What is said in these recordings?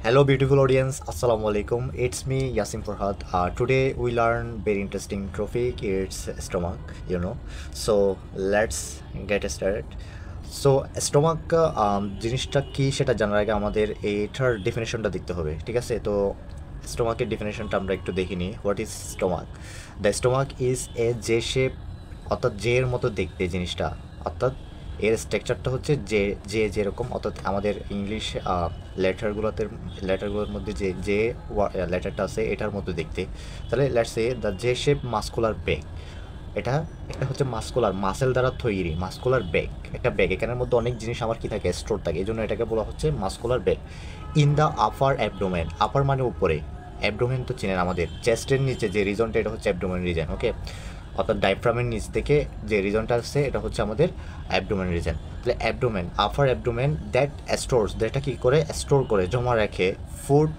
Hello, beautiful audience. Assalamu alaikum. It's me, Yasim Farhad. Today we learn very interesting topic. It's stomach. So let's get started. So stomach জিনিসটা কি সেটা জানার আগে আমাদের এইটার ডেফিনেশনটা দেখতে হবে, ঠিক আছে? তো স্টোমাকের ডেফিনেশনটা আমরা একটু দেখিনি। What is stomach? The stomach is A J shape, অর্থাৎ জে এর মতো দেখতে জিনিসটা, অর্থাৎ এর স্ট্রাকচারটা হচ্ছে যে যেরকম, অর্থাৎ আমাদের ইংলিশ লেটারগুলোর মধ্যে যে লেটারটা আছে এটার মতো দেখতে। তাহলে let's say the J shape muscular bag, এটা একটা হচ্ছে মাস্কুলার মাসেল দ্বারা তৈরি মাস্কুলার ব্যাগ, একটা ব্যাগ। এখানের মধ্যে অনেক জিনিস আমার কি থাকে, স্টোর থাকে, এই জন্য এটাকে বলা হচ্ছে muscular bag. In the upper abdomen, upper মানে উপরে, অ্যাবডোমেন তো চিনেন আমাদের চেস্টের নিচে যে রিজনটা, এটা হচ্ছে অ্যাবডোমেন রিজন, ওকে? অর্থাৎ ডায়াফ্রামের নিচ থেকে যে রিজনটা আসছে এটা হচ্ছে আমাদের অ্যাবডোমেন রিজন। তাহলে abdomen, upper abdomen that stores, যেটা কী করে স্টোর করে জমা রাখে food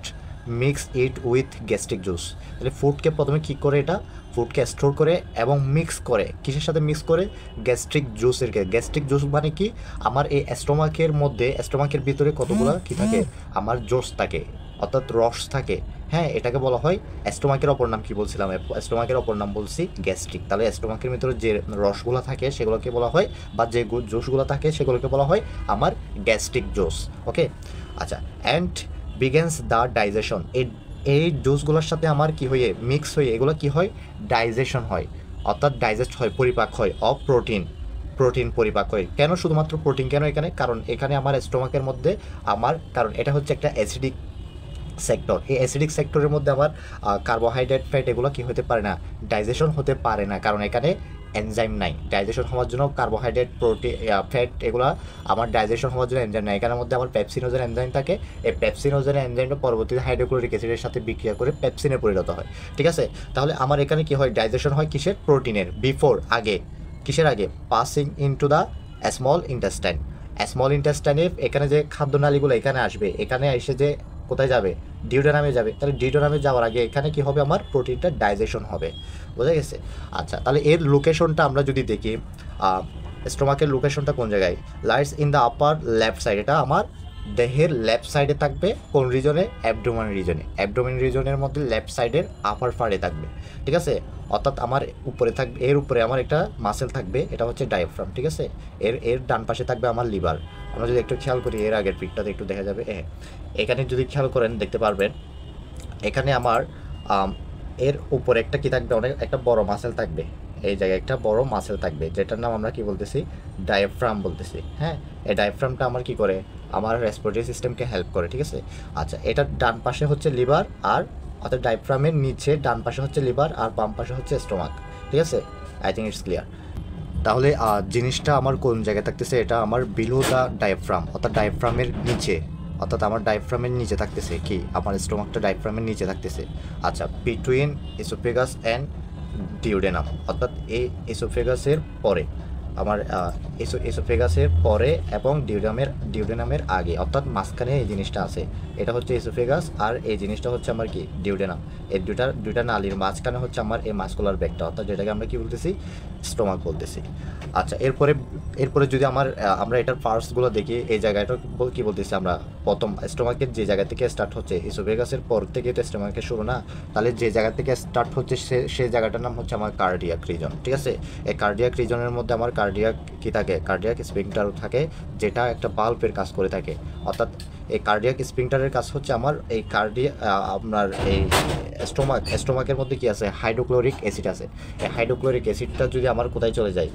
mix it with gastric juice. তাহলে ফুডকে প্রথমে কী করে, এটা ফুডকে স্টোর করে এবং মিক্স করে, কিসের সাথে মিক্স করে? গ্যাস্ট্রিক জুসের। গ্যাস্ট্রিক জুস মানে কি, আমার এই স্টোমাকের মধ্যে, স্টোমাকের ভিতরে কতগুলো কী থাকে, আমার জুস থাকে, অর্থাৎ রস থাকে। হ্যাঁ, এটাকে বলা হয় স্টোমাকের অপর নাম। কি বলছিলাম? স্টোমাকের অপর নাম বলছি গ্যাস্ট্রিক। তাহলে স্টোমাকের ভিতরে যে রসগুলো থাকে সেগুলোকে বলা হয়, বা যে জুসগুলো থাকে সেগুলোকে বলা হয় আমার গ্যাস্ট্রিক জুস, ওকে? আচ্ছা, অ্যান্ড বিগেন্স দ্য ডাইজেশন। এই জুসগুলোর সাথে আমার কি হয়ে মিক্স হয়ে এগুলো কি হয়, ডাইজেশন হয়, অর্থাৎ ডাইজেস্ট হয়, পরিপাক হয় অফ প্রোটিন পরিপাক হয়। কেন শুধুমাত্র প্রোটিন কেন এখানে? কারণ এখানে আমার স্টোমাকের মধ্যে কারণ এটা হচ্ছে একটা অ্যাসিডিক সেক্টর। এই অ্যাসিডিক সেক্টরের মধ্যে আমার কার্বোহাইড্রেট, ফ্যাট এগুলো কি হতে পারে না, ডাইজেশন হতে পারে না, কারণ এখানে এনজাইম নাই। ডাইজেশন হওয়ার জন্য কার্বোহাইড্রেট, প্রোটিন, ফ্যাট এগুলো আমার ডাইজেশন হওয়ার জন্য এনজাইম নাই। এখানের মধ্যে আমার পেপসিনোজেন এনজাইম থাকে। এই পেপসিনোজেন এনজাইমটা পরবর্তীতে হাইড্রোক্লোরিক অ্যাসিডের সাথে বিক্রিয়া করে পেপসিনে পরিণত হয়, ঠিক আছে? তাহলে আমার এখানে কি হয়, ডাইজেশন হয় কিসের? প্রোটিনের। বিফোর, আগে, কিসের আগে? Passing into the small intestine. Small ইন্টেস্টাইনে এখানে যে খাদ্যনালীগুলো এখানে আসবে, এখানে এসে যে কোথায় যাবে, ডিউডেনামে যাবে। তাহলে ডিউডেনামে যাওয়ার আগে এখানে কি হবে, আমার প্রোটিনটা ডাইজেশন হবে, বোঝা গেছে? আচ্ছা, তাহলে এর লোকেশনটা আমরা যদি দেখি, স্টোমাকের লোকেশনটা কোন জায়গায়? Lights in the upper left side. এটা আমার দেহের লেফট সাইডে থাকবে। কোন রিজনে? অ্যাবডোমেন রিজনে। অ্যাবডোমেন রিজনের মধ্যে লেফট সাইডের আপার পার্টে থাকবে, ঠিক আছে? অর্থাৎ আমার উপরে থাকবে, এর উপরে আমার একটা মাসেল থাকবে, এটা হচ্ছে ডায়াফ্রাম, ঠিক আছে? এর ডান পাশে থাকবে আমার লিভার। আমরা যদি একটু খেয়াল করি, এর আগের পিকটাতে একটু দেখা যাবে, এখানে যদি খেয়াল করেন দেখতে পারবেন, এখানে আমার এর উপরে একটা কি থাকবে, একটা বড় মাসেল থাকবে। এই জায়গায় একটা বড় মাসেল থাকবে, যেটার নাম আমরা কি বলতেছি, ডায়াফ্রাম বলতেছি। হ্যাঁ, এই ডায়াফ্রামটা আমার কি করে, আমার রেসপিরেটরি সিস্টেমকে হেল্প করে, ঠিক আছে? আচ্ছা, এটার ডান পাশে হচ্ছে লিভার, আর অর্থাৎ ডায়াফ্রামের নিচে ডান পাশে হচ্ছে লিভার আর বাম পাশে হচ্ছে স্টোমাক, ঠিক আছে? I think it's clear. তাহলে জিনিসটা আমার কোন জায়গায় থাকতেছে, এটা আমার বিলো দ্য ডায়াফ্রাম, অর্থাৎ ডায়াফ্রামের নিচে, অর্থাৎ আমার ডায়াফ্রামের নিচে থাকতেছে কি, আমার স্টোমাকটা ডায়াফ্রামের নিচে থাকতেছে। আচ্ছা, বিটুইন এসোফেগাস অ্যান্ড ডিউডেনাম, অর্থাৎ এই এসোফেগাসের পরে, আমার এসোফেগাসের পরে এবং ডিউডেনামের আগে, অর্থাৎ মাঝখানে এই জিনিসটা আছে। এটা হচ্ছে এসোফেগাস আর এই জিনিসটা হচ্ছে আমার কি, ডিউডেনাম। এই দুইটা নালীর মাঝখানে হচ্ছে আমার এই মাস্কুলার ব্যাগটা, অর্থাৎ যেটাকে আমরা কি বলতেছি, স্টোমাক বলতেছি। আচ্ছা, এরপরে যদি আমরা এটার পার্টসগুলো দেখি, এই জায়গাটা কি বলতেছি আমরা, প্রথম স্টোমাকের যে জায়গা থেকে স্টার্ট হচ্ছে, এসোফেগাসের পর থেকে তো স্টোমাকের শুরু না, তাহলে যে জায়গা থেকে স্টার্ট হচ্ছে সেই জায়গাটার নাম হচ্ছে আমার কার্ডিয়াক রিজন, ঠিক আছে? এই কার্ডিয়াক রিজনের মধ্যে আমার কার্ডিয়াক কি থাকে, কার্ডিয়াক স্ফিংক্টার থাকে, যেটা একটা বাল্বের কাজ করে থাকে। অর্থাৎ এই কার্ডিয়াক স্ফিংক্টারের কাজ হচ্ছে আমার এই আপনার এই স্টোমাকের মধ্যে কি আছে, হাইড্রোক্লোরিক অ্যাসিড আছে। এই হাইড্রোক্লোরিক অ্যাসিডটা যদি আমার কোথায় চলে যায়,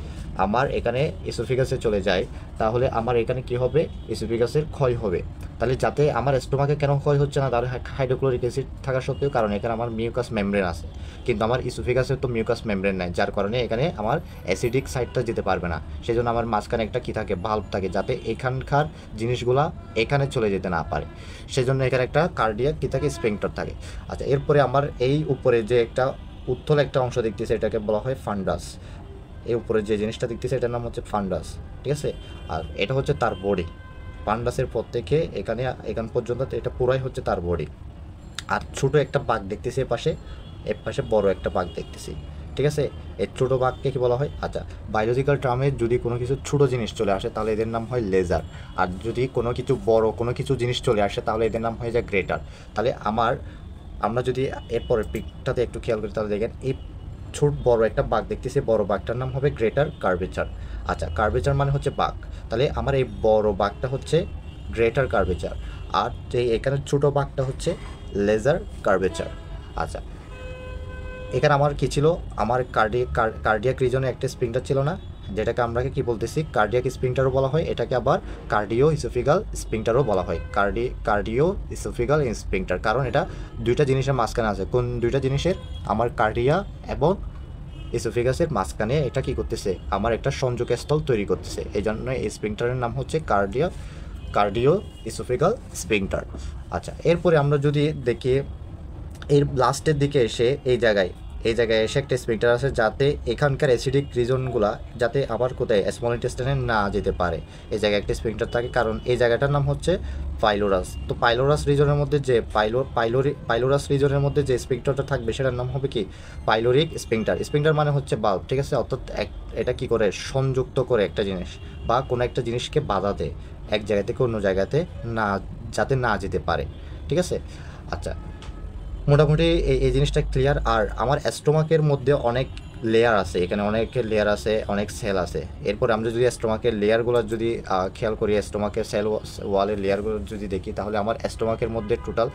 আমার এখানে এসোফেগাসে চলে যায়, তাহলে আমার এখানে কি হবে, এসোফেগাসের ক্ষয় হবে। তাহলে যাতে আমার স্টোমাকে কেন ক্ষয় হচ্ছে না, তাহলে হাইড্রোক্লোরিক অ্যাসিড থাকা সত্ত্বেও, কারণ এখানে আমার মিউকাস মেমব্রেন আছে, কিন্তু আমার ইসোফেগাসের তো মিউকাস মেমব্রেন নাই, যার কারণে এখানে আমার অ্যাসিডিক সাইডটা যেতে পারবে না। সেই জন্য আমার মাঝখানে একটা কি থাকে, ভাল্ব থাকে, যাতে এখানকার জিনিসগুলা এখানে চলে যেতে না পারে। সেই জন্য এখানে একটা কার্ডিয়াক কি থাকে, স্ফিংক্টার থাকে। আচ্ছা, এরপরে আমার এই উপরে যে একটা উত্তল একটা অংশ দেখতেছে, এটাকে বলা হয় ফান্ডাস। এই উপরে যে জিনিসটা দেখতেছে এটার নাম হচ্ছে ফান্ডাস, ঠিক আছে? আর এটা হচ্ছে তার বডি। ফান্ডাসের পর থেকে এখান পর্যন্ত এটা পুরাই হচ্ছে তার বডি। আর ছোট একটা পাক দেখতেছি এর পাশে বড় একটা পাক দেখতেছি। ঠিক আছে, এই ছোটো বাঘকে কি বলা হয়? আচ্ছা, বায়োলজিক্যাল টার্মে যদি কোনো কিছু ছোটো জিনিস চলে আসে তাহলে এদের নাম হয় লেজার, আর যদি কোনো কিছু বড় কোনো কিছু জিনিস চলে আসে তাহলে এদের নাম হয়ে যায় গ্রেটার। তাহলে আমরা যদি এরপরের পিকটাতে একটু খেয়াল করি তাহলে দেখেন এই বড় একটা বাঘ দেখতেছি, বড় বাঘটার নাম হবে গ্রেটার কার্ভেচার। আচ্ছা, কার্ভেচার মানে হচ্ছে বাঘ, তাহলে আমার এই বড় বাঘটা হচ্ছে গ্রেটার কার্ভেচার, আর যে এখানে ছোটো বাঘটা হচ্ছে লেজার কার্ভেচার। আচ্ছা, এখানে আমার কি ছিল, আমার কার্ডিয়াক রিজনে একটা স্প্রিংটার ছিল না, যেটাকে আমরা কি বলতেছি কার্ডিয়াক স্প্রিংটারও বলা হয়, এটাকে আবার কার্ডিও ইসোফিগাল স্প্রিংটারও বলা হয়, কার্ডিও ইসোফিগাল স্প্রিংটার, কারণ এটা দুইটা জিনিসের মাঝখানে আছে। কোন দুইটা জিনিসের? আমার কার্ডিয়া এবং ইসোফিগাসের মাঝখানে এটা কি করতেছে, আমার একটা সংযোগস্থল তৈরি করতেছে, এই জন্য এই স্প্রিংটারের নাম হচ্ছে কার্ডিও ইসোফিগাল স্প্রিংটার। আচ্ছা, এরপরে আমরা যদি দেখি এর লাস্টের দিকে এসে এই জায়গায় এসে একটা স্প্রিংটার আছে, যাতে এখানকার অ্যাসিডিক রিজনগুলা যাতে আবার কোথায় স্মল ইন্টেস্টাইনে না যেতে পারে, এই জায়গায় একটা স্প্রিংটার থাকে, কারণ এই জায়গাটার নাম হচ্ছে পাইলোরাস। তো পাইলোরাস রিজনের মধ্যে যে পাইলোরাস রিজনের মধ্যে যে স্প্রিংটারটা থাকবে সেটার নাম হবে কি? পাইলোরিক স্প্রিংটার। স্প্রিংটার মানে হচ্ছে বাল্ব, ঠিক আছে, অর্থাৎ এটা কি করে সংযুক্ত করে একটা জিনিস বা কোনো একটা জিনিসকে বাধা দেয় এক জায়গা থেকে অন্য জায়গাতে না যাতে না যেতে পারে, ঠিক আছে। আচ্ছা, মোটামুটি এই জিনিসটা ক্লিয়ার। আর আমার স্টোমাকের মধ্যে অনেক লেয়ার আছে, এখানে অনেক লেয়ার আছে, অনেক সেল আছে। এরপর আমরা যদি স্টোমাকের লেয়ারগুলো যদি খেয়াল করি, স্টোমাকের সেল ওয়ালের লেয়ারগুলো যদি দেখি, তাহলে আমার স্টোমাকের মধ্যে টোটাল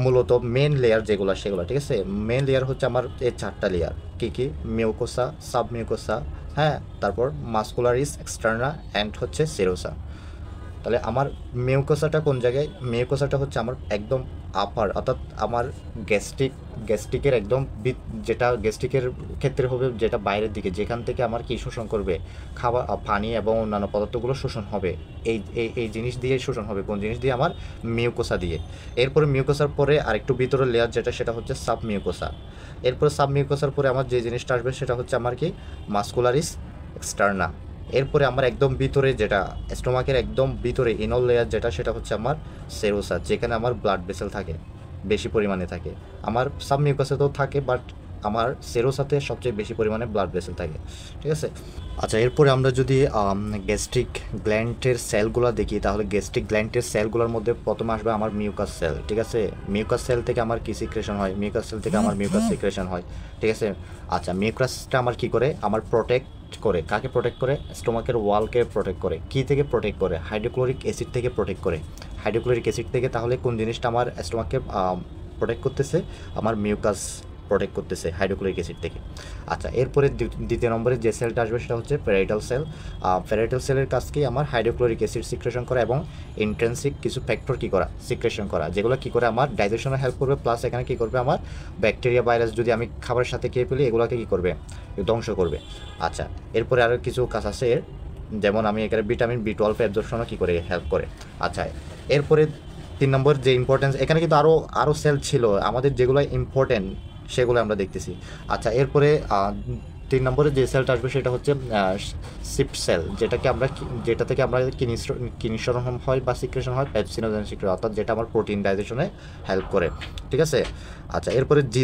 মূলত মেন লেয়ার যেগুলো সেগুলো, ঠিক আছে, মেন লেয়ার হচ্ছে আমার এই 4টা লেয়ার। কী? মিউকোসা, সাবমিউকোসা, হ্যাঁ, তারপর মাস্কুলারিস এক্সটার্না অ্যান্ড হচ্ছে সেরোসা। তাহলে আমার মিউকোসাটা কোন জায়গায়? মিউকোসাটা হচ্ছে আমার একদম আপার, অর্থাৎ আমার গ্যাস্ট্রিকের একদম যেটা গ্যাস্ট্রিকের ক্ষেত্রে হবে, যেটা বাইরের দিকে, যেখান থেকে আমার কি শোষণ করবে, খাবার, পানি এবং অন্যান্য পদার্থগুলো শোষণ হবে, এই এই জিনিস দিয়ে শোষণ হবে। কোন জিনিস দিয়ে? আমার মিউকোসা দিয়ে। এরপরে মিউকোসার পরে আরেকটু ভিতরের লেয়ার যেটা, সেটা হচ্ছে সাব মিউকোসা। এরপরে সাব মিউকোসার পরে আমার যে জিনিসটা আসবে সেটা হচ্ছে আমার কি? Muscularis externa. এরপরে আমার একদম ভিতরে যেটা, স্টোমাকের একদম ভিতরে ইনল লেয়ার যেটা, সেটা হচ্ছে আমার সেরোসা, যেখানে আমার ব্লাড ভেসেল থাকে, বেশি পরিমাণে থাকে। আমার সাবমিউকাসেতেও থাকে, বাট আমার সেরোসাতে সবচেয়ে বেশি পরিমাণে ব্লাড ভেসেল থাকে, ঠিক আছে। আচ্ছা, এরপরে আমরা যদি গ্যাস্ট্রিক গ্ল্যান্ডের সেলগুলো দেখি, তাহলে গ্যাস্ট্রিক গ্ল্যান্ডের সেলগুলোর মধ্যে প্রথমে আসবে আমার মিউকাস সেল, ঠিক আছে। মিউকাস সেল থেকে আমার কি সিক্রেশন হয়? মিউকাস সেল থেকে আমার মিউকাস সিক্রেশন হয়, ঠিক আছে। আচ্ছা, মিউকাসটা আমার কি করে? আমার প্রোটেক্ট করে, কাকে প্রোটেক্ট করে? স্টোমাকের ওয়ালকে প্রোটেক্ট করে। কি থেকে প্রোটেক্ট করে? হাইড্রোক্লোরিক অ্যাসিড থেকে প্রোটেক্ট করে। হাইড্রোক্লোরিক অ্যাসিড থেকে, তাহলে কোন জিনিসটা আমার স্টোমাককে প্রোটেক্ট করতেছে? আমার মিউকাস প্রোটেক্ট করতেছে হাইড্রোক্লোরিক অ্যাসিড থেকে। আচ্ছা, এরপরে দ্বিতীয় নম্বরে যে সেলটা আসবে সেটা হচ্ছে প্যারাইটাল সেল। প্যারাইটাল সেলের কাজ কি? আমার হাইড্রোক্লোরিক অ্যাসিড সিক্রেশন করা এবং ইন্ট্রিনসিক কিছু ফ্যাক্টর কি করা? সিক্রেশন করা, যেগুলো কি করে আমার ডাইজেশনে হেল্প করবে, প্লাস এখানে কি করবে? আমার ব্যাকটেরিয়া, ভাইরাস যদি আমি খাবারের সাথে খেয়ে ফেলি, এগুলোকে কি করবে? ধ্বংস করবে। আচ্ছা, এরপরে আরও কিছু কাজ আছে, যেমন আমি এখানে ভিটামিন B12 অ্যাবজর্পশনও কী করে? হেল্প করে। আচ্ছা, এরপরে 3 নম্বর যে ইম্পর্টেন্স, এখানে কিন্তু আরও সেল ছিল আমাদের, যেগুলো ইম্পর্টেন্ট সেগুলো আমরা দেখতেছি। আচ্ছা, এরপরে 3 নম্বরে যে সেলটা আসবে সেটা হচ্ছে শিফট সেল, যেটা থেকে আমরা কি নিঃসরণ হয় বা সিক্রেশন হয়? পেপসিনোজেন সিক্রেশন, অর্থাৎ যেটা আমার প্রোটিন ডাইজেশনে হেল্প করে, ঠিক আছে। আচ্ছা, এরপরে জি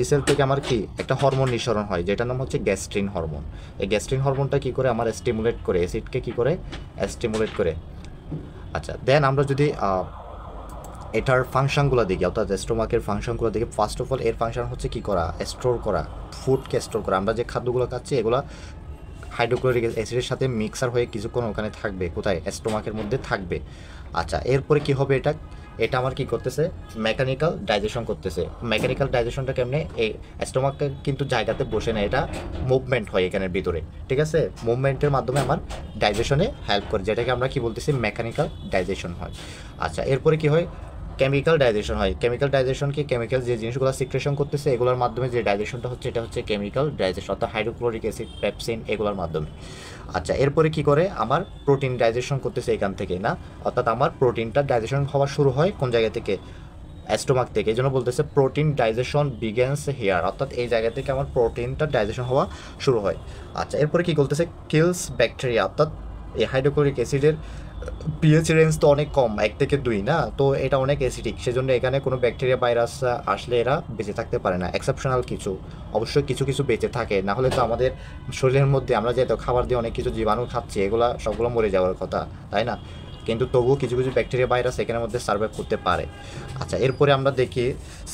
সেল থেকে আমার কি একটা হরমোন নিঃসরণ হয়, যেটার নাম হচ্ছে গ্যাস্ট্রিন হরমোন। এই গ্যাস্ট্রিন হরমোনটা কি করে? আমার স্টিমুলেট করে, অ্যাসিডকে কি করে? স্টিমুলেট করে। আচ্ছা, দেন আমরা যদি এটার ফাংশনগুলো দেখি, অর্থাৎ স্টোমাকের ফাংশনগুলো দেখি, ফার্স্ট অফ অল এর ফাংশন হচ্ছে কি করা? স্টোর করা, ফুডকে স্টোর করা। আমরা যে খাদ্যগুলো খাচ্ছি এগুলো হাইড্রোক্লোরিক অ্যাসিডের সাথে মিক্সার হয়ে কিছুক্ষণ ওখানে থাকবে, কোথায়? স্টোমাকের মধ্যে থাকবে। আচ্ছা, এরপরে কি হবে? এটা আমার কি করতেছে? মেকানিক্যাল ডাইজেশন করতেছে। মেকানিক্যাল ডাইজেশনটা কেমনে? এই স্টোমাককে কিন্তু জায়গাতে বসে না, এটা মুভমেন্ট হয় এখানের ভিতরে, ঠিক আছে। মুভমেন্টের মাধ্যমে আমার ডাইজেশনে হেল্প করে, যেটাকে আমরা কি বলতেছি? মেকানিক্যাল ডাইজেশন হয়। আচ্ছা, এরপরে কি হয়? কেমিক্যাল ডাইজেশন হয়। কেমিক্যাল ডাইজেশন কি? কেমিক্যাল যে জিনিসগুলো সিক্রেশন করতেছে এগুলোর মাধ্যমে যে ডাইজেশনটা হচ্ছে, এটা হচ্ছে কেমিক্যাল ডাইজেশন, অর্থাৎ হাইড্রোক্লোরিক অ্যাসিড, পেপসিন, এগুলোর মাধ্যমে। আচ্ছা, এরপরে কি করে? আমার প্রোটিন ডাইজেশন করতেছে এখান থেকে, না, অর্থাৎ আমার প্রোটিনটা ডাইজেশন হওয়া শুরু হয় কোন জায়গা থেকে? স্টোমাক থেকে। এই জন্য বলতেছে প্রোটিন ডাইজেশন বিগেন্স হেয়ার, অর্থাৎ এই জায়গা থেকে আমার প্রোটিনটা ডাইজেশন হওয়া শুরু হয়। আচ্ছা, এরপরে কি বলতেছে? কিলস ব্যাকটেরিয়া, অর্থাৎ এই হাইড্রোক্লোরিক অ্যাসিডের পিএইচ রেঞ্জ তো অনেক কম, 1 থেকে 2 না, তো এটা অনেক অ্যাসিডিক, সেজন্য এখানে কোনো ব্যাকটেরিয়া ভাইরাস আসলে এরা বেঁচে থাকতে পারে না। এক্সেপশনাল কিছু, অবশ্যই কিছু কিছু বেঁচে থাকে, না হলে তো আমাদের শরীরের মধ্যে আমরা যেহেতু খাবার দিয়ে অনেক কিছু জীবাণু খাচ্ছি, এগুলা সবগুলো মরে যাওয়ার কথা, তাই না? কিন্তু তবুও কিছু কিছু ব্যাকটেরিয়া ভাইরাস এখানের মধ্যে সার্ভাইভ করতে পারে। আচ্ছা, এরপরে আমরা দেখি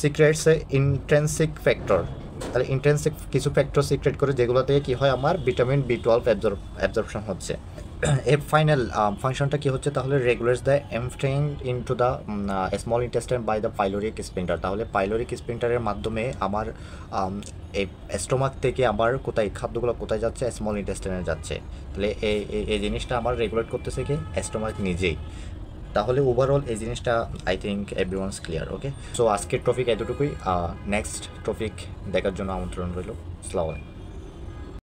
সিক্রেটসে ইন্ট্রেন্সিক ফ্যাক্টর। তাহলে ইন্ট্রেন্সিক কিছু ফ্যাক্টর সিক্রেট করে, যেগুলো থেকে কী হয়, আমার ভিটামিন B12 অ্যাবজর্পশন হচ্ছে। এর ফাইনাল ফাংশনটা কী হচ্ছে তাহলে, regulates the emptying into the small intestine by the pyloric sphincter. তাহলে পাইলোরিক স্পিন্টারের মাধ্যমে আমার এই স্টোমাক থেকে আমার কোথায় খাদ্যগুলো কোথায় যাচ্ছে, স্মল ইন্টেস্টাইনে যাচ্ছে। তাহলে এই জিনিসটা আমার রেগুলেট করতেছে কি, স্টোমাক নিজেই। তাহলে ওভারঅল এই জিনিসটা I think everyone's clear. Okay, so আজকের টপিক এতটুকুই। নেক্সট টপিক দেখার জন্য আমন্ত্রণ রইল। আসসালামু আলাইকুম।